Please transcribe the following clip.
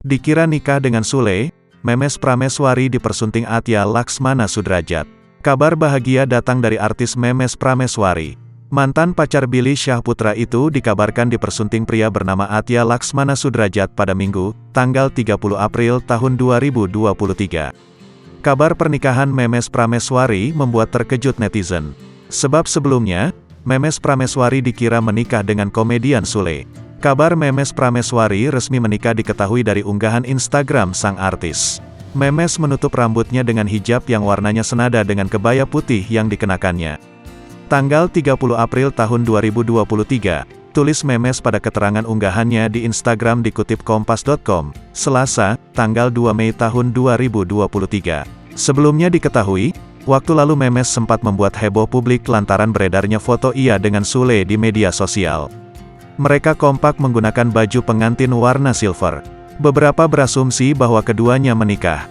Dikira nikah dengan Sule, Memes Prameswari dipersunting Atya Laksmana Sudrajat. Kabar bahagia datang dari artis Memes Prameswari. Mantan pacar Billy Syahputra itu dikabarkan dipersunting pria bernama Atya Laksmana Sudrajat pada Minggu, tanggal 30 April tahun 2023. Kabar pernikahan Memes Prameswari membuat terkejut netizen. Sebab sebelumnya, Memes Prameswari dikira menikah dengan komedian Sule. Kabar Memes Prameswari resmi menikah diketahui dari unggahan Instagram sang artis. Memes menutup rambutnya dengan hijab yang warnanya senada dengan kebaya putih yang dikenakannya. Tanggal 30 April tahun 2023, tulis Memes pada keterangan unggahannya di Instagram dikutip kompas.com, Selasa, tanggal 2 Mei tahun 2023. Sebelumnya diketahui, waktu lalu Memes sempat membuat heboh publik lantaran beredarnya foto ia dengan Sule di media sosial. Mereka kompak menggunakan baju pengantin warna silver. Beberapa berasumsi bahwa keduanya menikah.